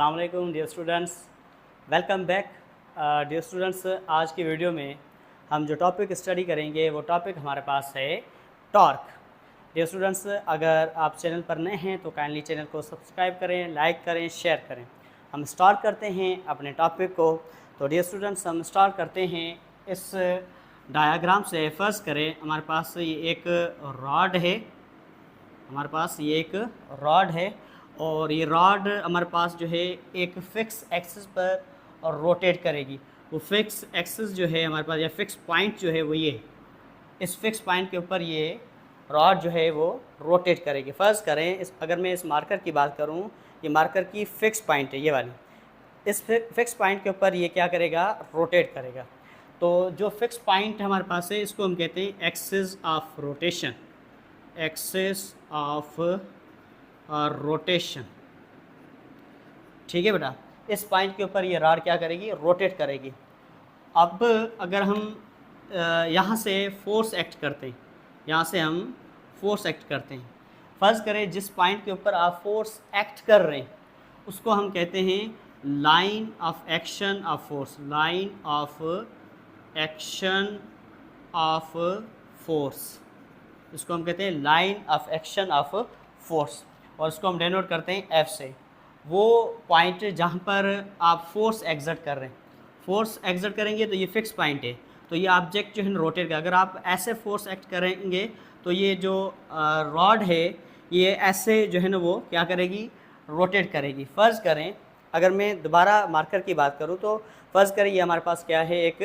अस्सलाम वालेकुम dear students, welcome back. Dear students, आज की वीडियो में हम जो टॉपिक स्टडी करेंगे वो टॉपिक हमारे पास है टॉर्क। डियर स्टूडेंट्स, अगर आप चैनल पर नए हैं तो काइंडली चैनल को सब्सक्राइब करें, लाइक करें, शेयर करें। हम स्टार्ट करते हैं अपने टॉपिक को। तो डियर स्टूडेंट्स, हम स्टार्ट करते हैं इस डायग्राम से। फर्स्ट करें, हमारे पास ये एक रॉड है, हमारे पास ये एक रॉड है और ये रॉड हमारे पास जो है एक फ़िक्स एक्सिस पर और रोटेट करेगी। वो फ़िक्स एक्सिस जो है हमारे पास, या फ़िक्स पॉइंट जो है वो ये, इस फिक्स पॉइंट के ऊपर ये रॉड जो है वो रोटेट करेगी। फ़र्ज़ करें अगर मैं इस मार्कर की बात करूँ, ये मार्कर की फ़िक्स पॉइंट है ये वाली, इस फिक्स पॉइंट के ऊपर ये क्या करेगा, रोटेट करेगा। तो जो फिक्स पॉइंट हमारे पास है इसको हम कहते हैं axis of rotation, axis of rotation. ठीक है बेटा, इस पॉइंट के ऊपर ये रॉड क्या करेगी, रोटेट करेगी। अब अगर हम यहाँ से फोर्स एक्ट करते हैं, यहाँ से हम फोर्स एक्ट करते हैं, फ़र्ज़ करें जिस पॉइंट के ऊपर आप फोर्स एक्ट कर रहे हैं उसको हम कहते हैं line of action of force, line of action of force. इसको हम कहते हैं line of action of force और इसको हम डेनोट करते हैं एफ से। वो पॉइंट जहाँ पर आप फोर्स एग्जर्ट कर रहे हैं, फोर्स एग्जर्ट करेंगे तो ये फिक्स पॉइंट है, तो ये ऑब्जेक्ट जो है रोटेट का। अगर आप ऐसे फोर्स एक्ट करेंगे तो ये जो रॉड है ये ऐसे जो है ना वो क्या करेगी, रोटेट करेगी। फ़र्ज़ करें अगर मैं दोबारा मार्कर की बात करूँ तो फ़र्ज़ करें ये हमारे पास क्या है, एक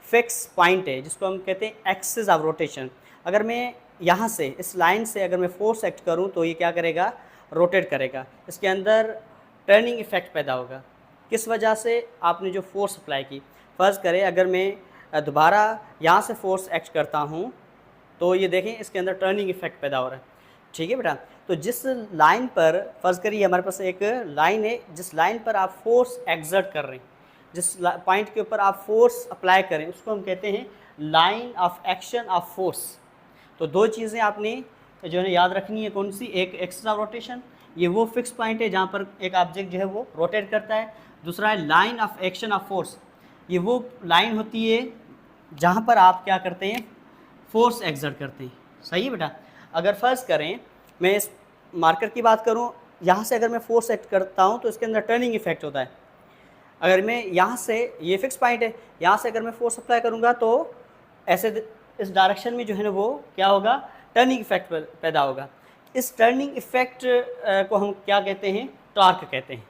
फ़िक्स पॉइंट है जिसको हम कहते हैं एक्सिस ऑफ रोटेशन। अगर मैं यहाँ से इस लाइन से अगर मैं फोर्स एक्ट करूँ तो ये क्या करेगा, रोटेट करेगा। इसके अंदर टर्निंग इफ़ेक्ट पैदा होगा। किस वजह से, आपने जो फोर्स अप्लाई की। फ़र्ज़ करें अगर मैं दोबारा यहाँ से फोर्स एक्ट करता हूँ तो ये देखें इसके अंदर टर्निंग इफ़ेक्ट पैदा हो रहा है। ठीक है बेटा, तो जिस लाइन पर फ़र्ज़ करिए हमारे पास एक लाइन है, जिस लाइन पर आप फोर्स एक्सर्ट कर रहे हैं, जिस पॉइंट के ऊपर आप फोर्स अप्लाई करें उसको हम कहते हैं line of action of force. तो दो चीज़ें आपने जो है याद रखनी है, कौन सी, एक एक्सिस ऑफ रोटेशन, ये वो फिक्स पॉइंट है जहाँ पर एक ऑब्जेक्ट जो है वो रोटेट करता है। दूसरा है line of action of force, ये वो लाइन होती है जहाँ पर आप क्या करते हैं, फोर्स एक्सर्ट करते हैं। सही है बेटा। अगर फ़र्ज़ करें मैं इस मार्कर की बात करूँ, यहाँ से अगर मैं फोर्स एक्ट करता हूँ तो इसके अंदर टर्निंग इफेक्ट होता है। अगर मैं यहाँ से, ये फिक्स पॉइंट है, यहाँ से अगर मैं फोर्स अप्लाई करूँगा तो ऐसे इस डायरेक्शन में जो है ना वो क्या होगा, टर्निंग इफेक्ट पैदा होगा। इस टर्निंग इफेक्ट को हम क्या कहते हैं, टॉर्क कहते हैं।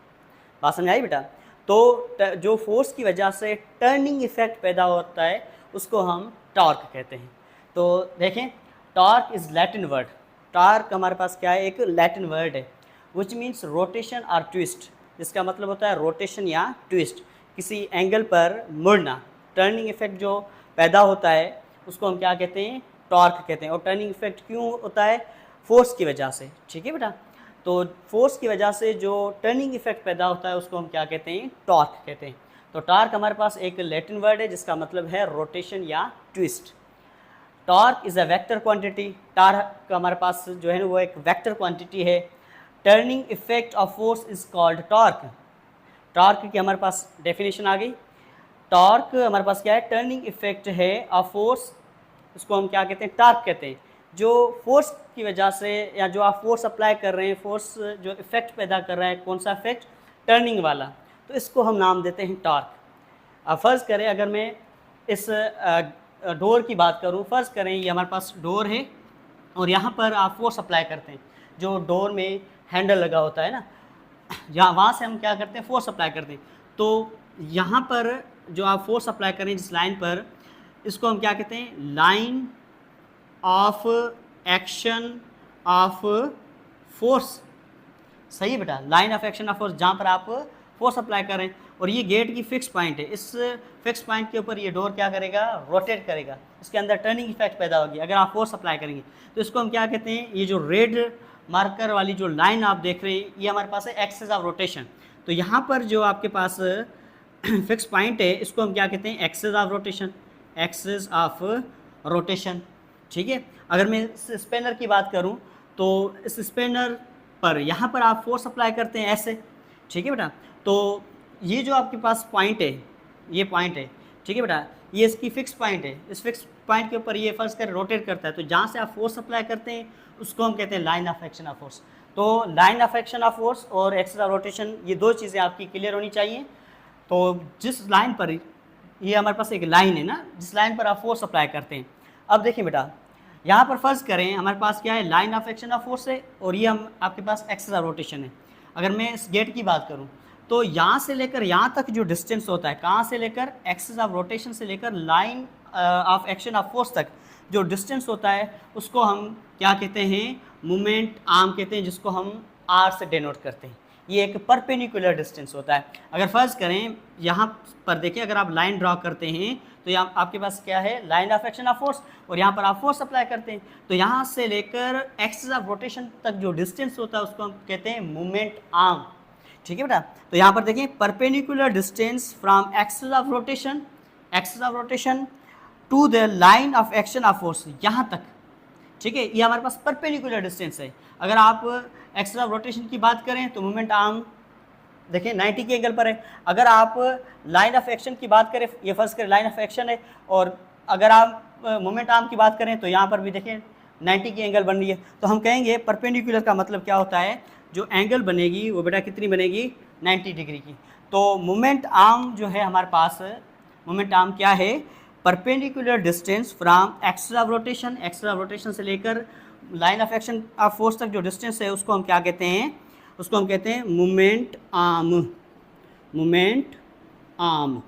बात समझ आई बेटा। तो जो फोर्स की वजह से टर्निंग इफेक्ट पैदा होता है उसको हम टॉर्क कहते हैं। तो देखें, torque is Latin word. Torque हमारे पास क्या है, एक लैटिन वर्ड है विच मीन्स रोटेशन और ट्विस्ट, जिसका मतलब होता है रोटेशन या ट्विस्ट, किसी एंगल पर मुड़ना। टर्निंग इफेक्ट जो पैदा होता है उसको हम क्या कहते हैं, टॉर्क कहते हैं। और टर्निंग इफेक्ट क्यों होता है, फोर्स की वजह से। ठीक है बेटा, तो फोर्स की वजह से जो टर्निंग इफेक्ट पैदा होता है उसको हम क्या कहते हैं, टॉर्क कहते हैं। तो टॉर्क हमारे पास एक लैटिन वर्ड है जिसका मतलब है रोटेशन या twist. Torque is a vector quantity, torque हमारे पास जो है ना वो एक वेक्टर क्वांटिटी है। Turning effect of force is called torque. Torque की हमारे पास डेफिनेशन आ गई। टॉर्क हमारे पास क्या है, टर्निंग इफेक्ट है ऑफ फोर्स, उसको हम क्या कहते हैं, टॉर्क कहते हैं। जो फोर्स की वजह से या जो आप फोर्स अप्लाई कर रहे हैं, फोर्स जो इफेक्ट पैदा कर रहा है, कौन सा इफेक्ट, टर्निंग वाला, तो इसको हम नाम देते हैं टॉर्क। अब फ़र्ज़ करें अगर मैं इस डोर की बात करूं, फ़र्ज़ करें ये हमारे पास डोर है और यहाँ पर आप फोर्स अप्लाई करते हैं। जो डोर में हैंडल लगा होता है ना, जहाँ वहाँ से हम क्या करते हैं, फोर्स अप्लाई करते हैं। तो यहाँ पर जो आप फोर्स अप्लाई करें जिस लाइन पर, इसको हम क्या कहते हैं, line of action of force. सही है बेटा, line of action of force, जहाँ पर आप फोर्स अप्लाई करें। और ये गेट की फिक्स पॉइंट है, इस फिक्स पॉइंट के ऊपर ये डोर क्या करेगा, रोटेट करेगा, इसके अंदर टर्निंग इफेक्ट पैदा होगी अगर आप फोर्स अप्लाई करेंगे। तो इसको हम क्या कहते हैं, ये जो रेड मार्कर वाली जो लाइन आप देख रहे हैं ये हमारे पास है एक्सिस ऑफ रोटेशन। तो यहाँ पर जो आपके पास फिक्स पॉइंट है इसको हम क्या कहते हैं, axis of rotation, axis of rotation. ठीक है। अगर मैं इस स्पेनर की बात करूं तो इस स्पेनर पर यहाँ पर आप फोर्स अप्लाई करते हैं ऐसे। ठीक है बेटा, तो ये जो आपके पास पॉइंट है, ये पॉइंट है, ठीक है बेटा, ये इसकी फिक्स पॉइंट है। इस फिक्स पॉइंट के ऊपर ये फर्ज कर रोटेट करता है, तो जहाँ से आप फोर्स अप्लाई करते हैं उसको हम कहते हैं line of action of force. तो line of action of force और एक्सिस ऑफ रोटेशन, ये दो चीज़ें आपकी क्लियर होनी चाहिए। तो जिस लाइन पर, ये हमारे पास एक लाइन है ना, जिस लाइन पर आप फोर्स अप्लाई करते हैं। अब देखिए बेटा, यहाँ पर फर्ज करें हमारे पास क्या है, line of action of force है, और ये हम आपके पास एक्सिस ऑफ रोटेशन है। अगर मैं इस गेट की बात करूँ तो यहाँ से लेकर यहाँ तक जो डिस्टेंस होता है, कहाँ से लेकर, एक्सिस ऑफ रोटेशन से लेकर line of action of force तक जो डिस्टेंस होता है उसको हम क्या कहते हैं, मोमेंट आर्म कहते हैं, जिसको हम आर से डिनोट करते हैं। ये एक परपेंडिकुलर डिस्टेंस होता है। अगर फर्ज करें यहाँ पर देखिए, अगर आप लाइन ड्रॉ करते हैं तो यहाँ आपके पास क्या है, line of action of force, और यहाँ पर आप फोर्स अप्लाई करते हैं। तो यहाँ से लेकर एक्सिस ऑफ रोटेशन तक जो डिस्टेंस होता है उसको हम कहते हैं मोमेंट आर्म, ठीक है बेटा। तो यहाँ पर देखिए, perpendicular distance from axis of rotation to the line of action of force, यहाँ तक, ठीक है, ये हमारे पास परपेंडिकुलर डिस्टेंस है। अगर आप एक्सिस ऑफ रोटेशन की बात करें तो मोमेंट आर्म देखिए 90 के एंगल पर है। अगर आप लाइन ऑफ एक्शन की बात करें, ये फर्स्ट करें लाइन ऑफ एक्शन है, और अगर आप मोमेंट आर्म की बात करें तो यहाँ पर भी देखिए 90 की एंगल बन रही है। तो हम कहेंगे परपेंडिकुलर का मतलब क्या होता है, जो एंगल बनेगी वो बेटा कितनी बनेगी, 90 डिग्री की। तो मोमेंट आर्म जो है हमारे पास, मोमेंट आर्म क्या है, perpendicular distance from axis of rotation से लेकर line of action of force तक जो डिस्टेंस है उसको हम क्या कहते हैं, उसको हम कहते हैं मोमेंट आर्म,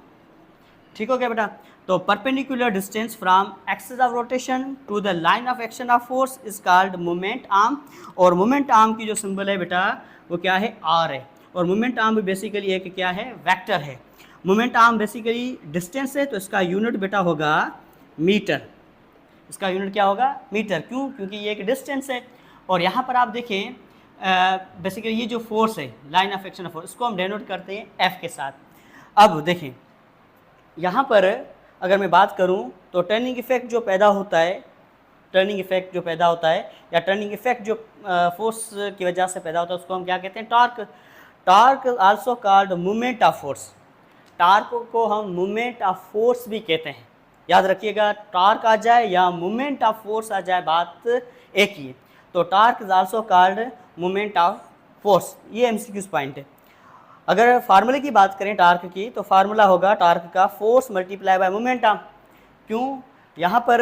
ठीक हो गया बेटा। तो perpendicular distance from axis of rotation to the line of action of force is called moment arm. और मोमेंट आर्म की जो सिंबल है बेटा वो क्या है, आर है। और मोमेंट आर्म बेसिकली एक क्या है, वेक्टर है। मोमेंट आर्म बेसिकली डिस्टेंस है, तो इसका यूनिट बेटा होगा मीटर। इसका यूनिट क्या होगा, मीटर। क्यों, क्योंकि ये एक डिस्टेंस है। और यहाँ पर आप देखें बेसिकली ये जो फोर्स है, line of action of force, इसको हम डिनोट करते हैं एफ के साथ। अब देखें यहाँ पर अगर मैं बात करूँ तो टर्निंग इफेक्ट जो पैदा होता है, या टर्निंग इफेक्ट जो फोर्स की वजह से पैदा होता है उसको हम क्या कहते हैं, torque also called movement of force. Torque को हम मूवमेंट ऑफ फोर्स भी कहते हैं। याद रखिएगा, टॉर्क आ जाए या मूवमेंट ऑफ फोर्स आ जाए, बात एक ही है। तो torque is also called movement of force. ये एमसीक्यूज पॉइंट है। अगर फार्मूले की बात करें टॉर्क की, तो फार्मूला होगा टॉर्क का force multiply by moment arm. क्यों, यहाँ पर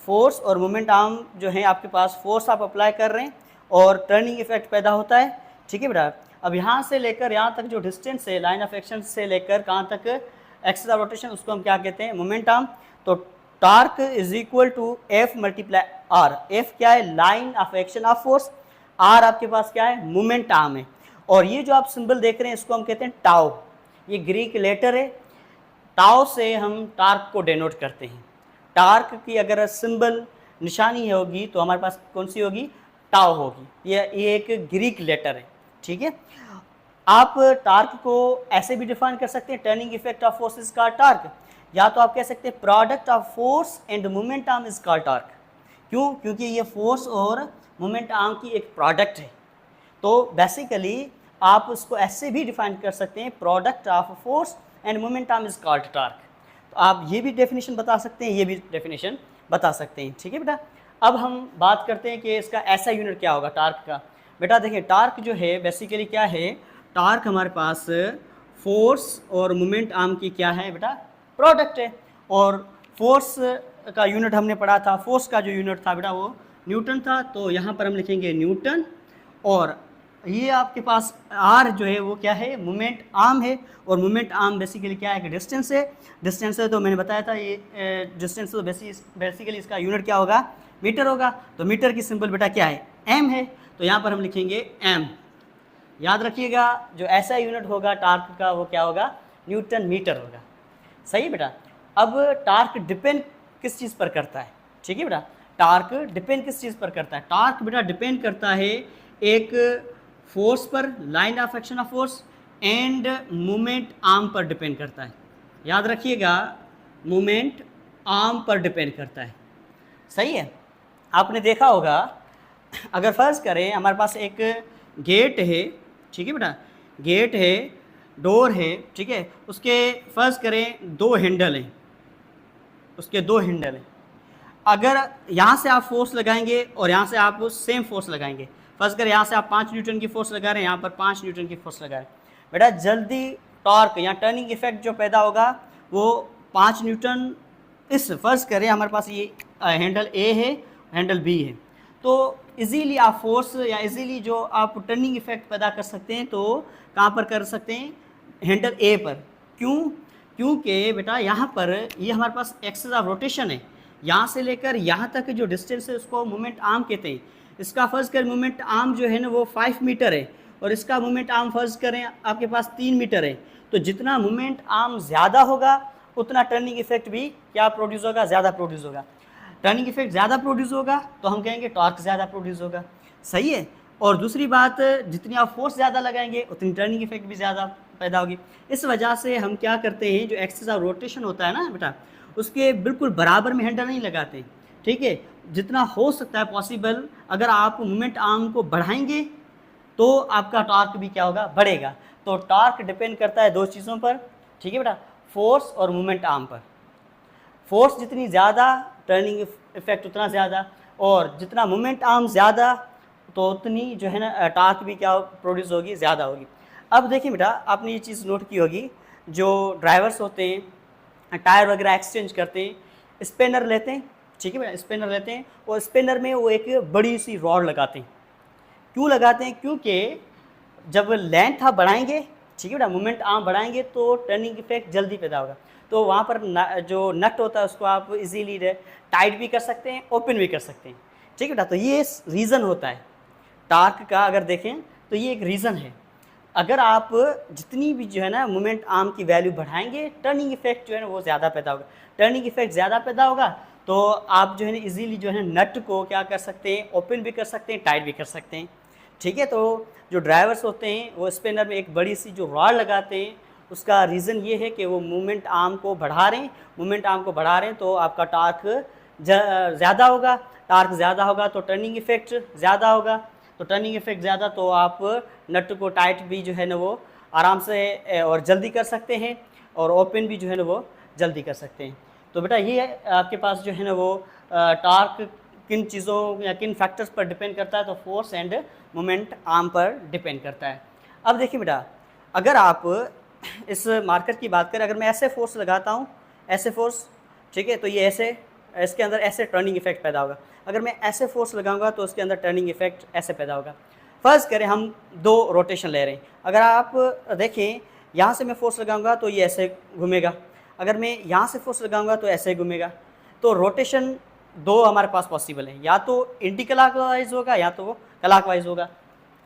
फोर्स और मोमेंट आर्म जो है आपके पास, फोर्स आप अप्लाई कर रहे हैं और टर्निंग इफेक्ट पैदा होता है, ठीक है बेटा। अब यहाँ से लेकर यहाँ तक जो डिस्टेंस है, लाइन ऑफ एक्शन से लेकर कहाँ तक, एक्सिस ऑफ रोटेशन, उसको हम क्या कहते हैं, मोमेंट आर्म। तो torque is equal to F multiply R. F क्या है, line of action of force, R आपके पास क्या है, मोमेंट आर्म है। और ये जो आप सिंबल देख रहे हैं इसको हम कहते हैं टाउ। ये ग्रीक लेटर है, टाउ से हम टॉर्क को डिनोट करते हैं। टॉर्क की अगर सिंबल निशानी होगी तो हमारे पास कौन सी होगी, टाउ होगी। ये एक ग्रीक लेटर है, ठीक है। आप टॉर्क को ऐसे भी डिफाइन कर सकते हैं, turning effect of force is called torque, या तो आप कह सकते हैं product of force end moment arm is called torque. क्यों, क्योंकि ये फोर्स और मोमेंट आर्म की एक प्रोडक्ट है। तो बेसिकली आप उसको ऐसे भी डिफाइन कर सकते हैं, product of force end moment arm is called torque. तो आप ये भी डेफिनेशन बता सकते हैं, ये भी डेफिनेशन बता सकते हैं, ठीक है बेटा। अब हम बात करते हैं कि इसका ऐसा यूनिट क्या होगा टॉर्क का। बेटा देखिए, टॉर्क जो है बेसिकली क्या है, टॉर्क हमारे पास फोर्स और मोमेंट आर्म की क्या है बेटा, प्रोडक्ट है। और फोर्स का यूनिट हमने पढ़ा था, फोर्स का जो यूनिट था बेटा वो न्यूटन था। तो यहाँ पर हम लिखेंगे न्यूटन, और ये आपके पास आर जो है वो क्या है, मोमेंट आर्म है। और मोमेंट आर्म बेसिकली क्या है, कि डिस्टेंस है। तो मैंने बताया था ये डिस्टेंस, तो बेसिकली इसका यूनिट क्या होगा, मीटर होगा। तो मीटर की सिंबल बेटा क्या है, एम है। तो यहाँ पर हम लिखेंगे एम। याद रखिएगा, जो ऐसा यूनिट होगा टॉर्क का वो क्या होगा, न्यूटन मीटर होगा। सही बेटा। अब टॉर्क डिपेंड किस चीज़ पर करता है, ठीक है बेटा। टॉर्क डिपेंड किस चीज़ पर करता है, टॉर्क बेटा डिपेंड करता है एक फोर्स पर, line of action of force, end moment arm पर डिपेंड करता है। याद रखिएगा, मोमेंट आर्म पर डिपेंड करता है। सही है। आपने देखा होगा, अगर फर्ज करें हमारे पास एक गेट है, ठीक है बेटा, गेट है, डोर है, ठीक है, उसके फ़र्ज़ करें 2 हैंडल हैं, उसके 2 हैंडल हैं। अगर यहाँ से आप फोर्स लगाएंगे और यहाँ से आप सेम फोर्स लगाएंगे, फ़र्ज़ करें यहाँ से आप 5 न्यूटन की फोर्स लगा रहे हैं, यहाँ पर 5 न्यूटन की फोर्स लगा रहे हैं, बेटा जल्दी टॉर्क या टर्निंग इफेक्ट जो पैदा होगा वो 5 न्यूटन, इस फ़र्ज़ करें हमारे पास ये हैंडल ए है, हैंडल बी है, तो इजीली आप फोर्स या इजीली जो आप टर्निंग इफेक्ट पैदा कर सकते हैं, तो कहाँ पर कर सकते हैं, हैंडल ए पर। क्यों? क्योंकि बेटा यहाँ पर ये हमारे पास एक्सिस ऑफ रोटेशन है, यहाँ से लेकर यहाँ तक जो डिस्टेंस है उसको मोमेंट आर्म कहते हैं। इसका फ़र्ज़ करें मोमेंट आर्म जो है ना वो 5 मीटर है और इसका मोमेंट आर्म फ़र्ज़ करें आपके पास 3 मीटर है, तो जितना मोमेंट आर्म ज़्यादा होगा उतना टर्निंग इफेक्ट भी क्या प्रोड्यूस होगा, ज़्यादा प्रोड्यूस होगा। टर्निंग इफेक्ट ज़्यादा प्रोड्यूस होगा तो हम कहेंगे टॉर्क ज़्यादा प्रोड्यूस होगा, सही है। और दूसरी बात, जितनी आप फोर्स ज़्यादा लगाएंगे उतनी टर्निंग इफेक्ट भी ज़्यादा पैदा होगी। इस वजह से हम क्या करते हैं, जो एक्सिस ऑफ रोटेशन होता है ना बेटा, उसके बिल्कुल बराबर में हैंडल नहीं लगाते, ठीक है। जितना हो सकता है पॉसिबल, अगर आप मोमेंट आर्म को बढ़ाएंगे तो आपका टॉर्क भी क्या होगा, बढ़ेगा। तो टॉर्क डिपेंड करता है 2 चीज़ों पर, ठीक है बेटा, फोर्स और मोमेंट आर्म पर। फोर्स जितनी ज़्यादा टर्निंग इफेक्ट उतना ज़्यादा, और जितना मोमेंट आर्म ज़्यादा तो उतनी जो है ना टॉर्क भी क्या प्रोड्यूस होगी, ज़्यादा होगी। अब देखिए बेटा, आपने ये चीज़ नोट की होगी, जो ड्राइवर्स होते हैं टायर वगैरह एक्सचेंज करते हैं, स्पेनर लेते हैं, ठीक है बेटा, स्पेनर लेते हैं और स्पेनर में वो एक बड़ी सी रॉड लगाते हैं। क्यों लगाते हैं? क्योंकि जब लेंथ आप बढ़ाएंगे, ठीक है बेटा, मोमेंट आर्म बढ़ाएंगे तो टर्निंग इफेक्ट जल्दी पैदा होगा, तो वहाँ पर जो नट होता है उसको आप इजीली टाइट भी कर सकते हैं, ओपन भी कर सकते हैं, ठीक है बेटा। तो ये रीज़न होता है टार्क का, अगर देखें तो ये एक रीज़न है। अगर आप जितनी भी जो है ना मोमेंट आर्म की वैल्यू बढ़ाएंगे, टर्निंग इफेक्ट जो है ना वो ज़्यादा पैदा होगा। टर्निंग इफेक्ट ज़्यादा पैदा होगा तो आप जो है ना इजीली जो है नट को क्या कर सकते हैं, ओपन भी कर सकते हैं, टाइट भी कर सकते हैं, ठीक है। तो जो ड्राइवर्स होते हैं वो स्पेनर में एक बड़ी सी जो रॉड लगाते हैं, उसका रीज़न ये है कि वो मूवमेंट आर्म को बढ़ा रहे हैं, मूवमेंट आर्म को बढ़ा रहे हैं तो आपका टार्क ज़्यादा होगा, टार्क ज़्यादा होगा तो टर्निंग इफेक्ट ज़्यादा होगा, तो टर्निंग इफेक्ट ज़्यादा तो आप नट को टाइट भी जो है ना वो आराम से और जल्दी कर सकते हैं, और ओपन भी जो है ना वो जल्दी कर सकते हैं। तो बेटा ये आपके पास जो है ना वो टार्क किन चीज़ों या किन फैक्टर्स पर डिपेंड करता है, तो फोर्स एंड मोमेंट आर्म पर डिपेंड करता है। अब देखिए बेटा, अगर आप इस मार्कर की बात करें, अगर मैं ऐसे फोर्स लगाता हूँ, ऐसे फोर्स, ठीक है, तो ये ऐसे, इसके अंदर ऐसे टर्निंग इफेक्ट पैदा होगा। अगर मैं ऐसे फोर्स लगाऊंगा तो उसके अंदर टर्निंग इफेक्ट ऐसे पैदा होगा। फ़र्ज़ करें हम 2 रोटेशन ले रहे हैं, अगर आप देखें यहाँ से मैं फोर्स लगाऊंगा तो ये ऐसे घूमेगा, अगर मैं यहाँ से फोर्स लगाऊंगा तो ऐसे घूमेगा। तो रोटेशन 2 हमारे पास पॉसिबल है, या तो एंटी क्लॉकवाइज होगा या तो वो क्लॉकवाइज होगा।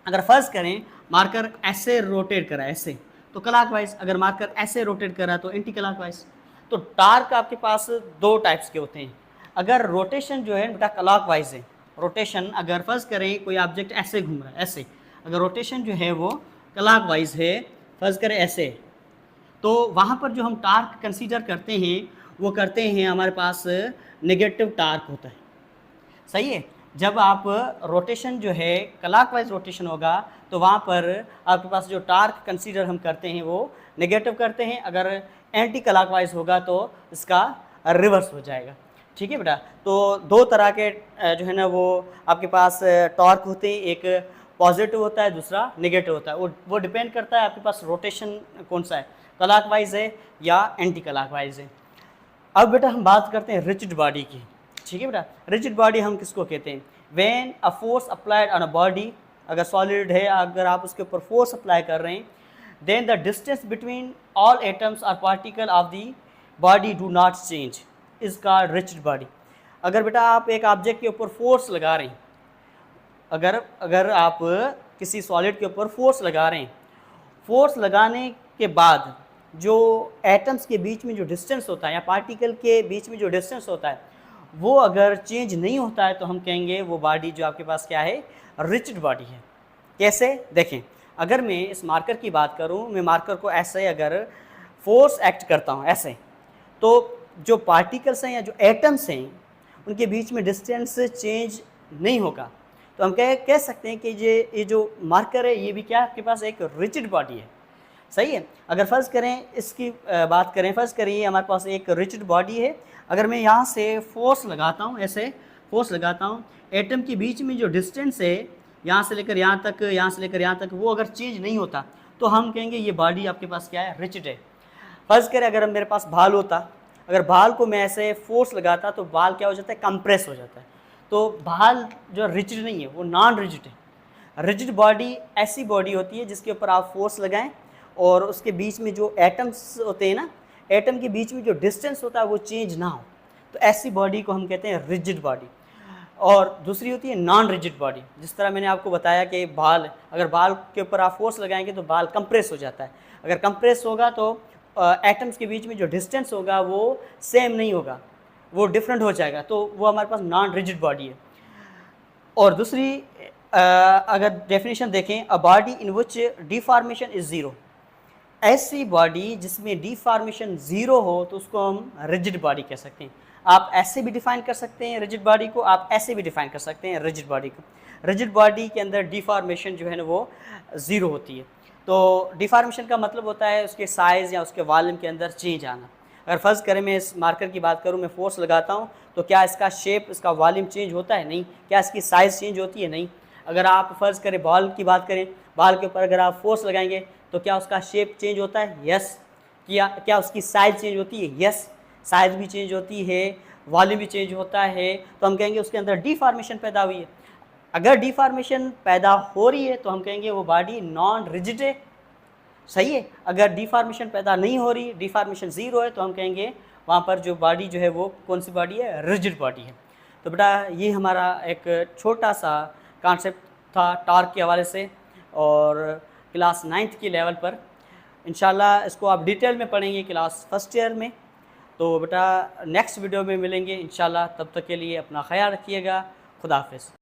अगर फ़र्ज़ करें मार्कर ऐसे रोटेट करा ऐसे तो क्लॉकवाइज, अगर मार्कर ऐसे रोटेट करा तो एंटी क्लॉकवाइज। तो टार्क आपके पास 2 टाइप्स के होते हैं। अगर रोटेशन जो है बेटा क्लॉकवाइज है, रोटेशन अगर फ़र्ज़ करें कोई ऑब्जेक्ट ऐसे घूम रहा है ऐसे, अगर रोटेशन जो है वो क्लॉकवाइज है, फ़र्ज़ करें ऐसे, तो वहाँ पर जो हम टार्क कंसीडर करते हैं वो करते हैं हमारे पास नेगेटिव टार्क होता है, सही है। जब आप रोटेशन जो है क्लॉकवाइज रोटेशन होगा तो वहाँ पर आपके पास जो टार्क कंसीडर हम करते हैं वो नेगेटिव करते हैं, अगर एंटी क्लॉकवाइज होगा तो इसका रिवर्स हो जाएगा, ठीक है बेटा। तो 2 तरह के जो है ना वो आपके पास टॉर्क होते हैं, एक पॉजिटिव होता है, दूसरा नेगेटिव होता है। वो डिपेंड करता है आपके पास रोटेशन कौन सा है, क्लॉकवाइज है या एंटी क्लॉकवाइज है। अब बेटा हम बात करते हैं रिजिड बॉडी की, ठीक है बेटा। रिजिड बॉडी हम किसको कहते हैं? When a force applied on a body, अगर सॉलिड है, अगर आप उसके ऊपर फोर्स अप्लाई कर रहे हैं, then the distance between all atoms और particle of the body do not change, is called rigid body. अगर बेटा आप एक ऑब्जेक्ट के ऊपर फोर्स लगा रहे हैं, अगर आप किसी सॉलिड के ऊपर फोर्स लगा रहे हैं, फोर्स लगाने के बाद जो एटम्स के बीच में जो डिस्टेंस होता है या पार्टिकल के बीच में जो डिस्टेंस होता है वो अगर चेंज नहीं होता है तो हम कहेंगे वो बॉडी जो आपके पास क्या है, रिजिड बॉडी है। कैसे? देखें, अगर मैं इस मार्कर की बात करूं, मैं मार्कर को ऐसे अगर फोर्स एक्ट करता हूं ऐसे, तो जो पार्टिकल्स हैं या जो एटम्स हैं उनके बीच में डिस्टेंस चेंज नहीं होगा, तो हम कह सकते हैं कि ये जो मार्कर है ये भी क्या आपके पास एक रिजिड बॉडी है, सही है। अगर फ़र्ज़ करें इसकी बात करें, फ़र्ज़ करिए हमारे पास एक रिजिड बॉडी है, अगर मैं यहाँ से फोर्स लगाता हूँ, ऐसे फोर्स लगाता हूँ, एटम के बीच में जो डिस्टेंस है यहाँ से लेकर यहाँ तक, यहाँ से लेकर यहाँ तक, वो अगर चेंज नहीं होता तो हम कहेंगे ये बॉडी आपके पास क्या है, रिजिड है। फ़र्ज़ करें अगर मेरे पास बाल होता, अगर बाल को मैं ऐसे फोर्स लगाता तो बाल क्या हो जाता है, कंप्रेस हो जाता है। तो बाल जो रिजिड नहीं है वो नॉन रिजिड है। रिजिड बॉडी ऐसी बॉडी होती है जिसके ऊपर आप फोर्स लगाएं और उसके बीच में जो एटम्स होते हैं ना, एटम के बीच में जो डिस्टेंस होता है वो चेंज ना हो, तो ऐसी बॉडी को हम कहते हैं रिजिड बॉडी। और दूसरी होती है नॉन रिजिड बॉडी, जिस तरह मैंने आपको बताया कि बाल, अगर बाल के ऊपर आप फोर्स लगाएंगे तो बाल कंप्रेस हो जाता है। अगर कंप्रेस होगा तो एटम्स के बीच में जो डिस्टेंस होगा वो सेम नहीं होगा, वो डिफरेंट हो जाएगा, तो वो हमारे पास नॉन रिजिड बॉडी है। और दूसरी अगर डेफिनेशन देखें, a body in which deformation is zero, ऐसी बॉडी जिसमें डिफॉर्मेशन ज़ीरो हो तो उसको हम रिजिड बॉडी कह सकते हैं। आप ऐसे भी डिफ़ाइन कर सकते हैं रिजिड बॉडी को, आप ऐसे भी डिफ़ाइन कर सकते हैं रिजिड बॉडी को। रिजिड बॉडी के अंदर डिफॉर्मेशन जो है ना वो ज़ीरो होती है। तो डिफॉर्मेशन का मतलब होता है उसके साइज़ या उसके वॉल्यूम के अंदर चेंज आना। अगर फ़र्ज़ करें मैं इस मार्कर की बात करूं, मैं फोर्स लगाता हूं तो क्या इसका शेप, इसका वॉल्यूम चेंज होता है? नहीं। क्या इसकी साइज़ चेंज होती है? नहीं। अगर आप फ़र्ज़ करें बॉल की बात करें, बॉल के ऊपर अगर आप फोर्स लगाएंगे तो क्या उसका शेप चेंज होता है? यस। क्या उसकी साइज़ चेंज होती है? यस, साइज़ भी चेंज होती है, वॉल्यूम भी चेंज होता है, तो हम कहेंगे उसके अंदर डिफॉर्मेशन पैदा हुई है। अगर डिफॉर्मेशन पैदा हो रही है तो हम कहेंगे वो बॉडी नॉन रिजिड है, सही है। अगर डिफॉर्मेशन पैदा नहीं हो रही, डिफॉर्मेशन ज़ीरो है, तो हम कहेंगे वहाँ पर जो बॉडी जो है वो कौन सी बॉडी है? रिजिड बॉडी है। तो बेटा ये हमारा एक छोटा सा कॉन्सेप्ट था टॉर्क के हवाले से, और क्लास 9th की लेवल पर इंशाल्लाह इसको आप डिटेल में पढ़ेंगे क्लास फर्स्ट ईयर में। तो बेटा नेक्स्ट वीडियो में मिलेंगे इंशाल्लाह, तब तक के लिए अपना ख्याल रखिएगा। खुदा हाफिज़।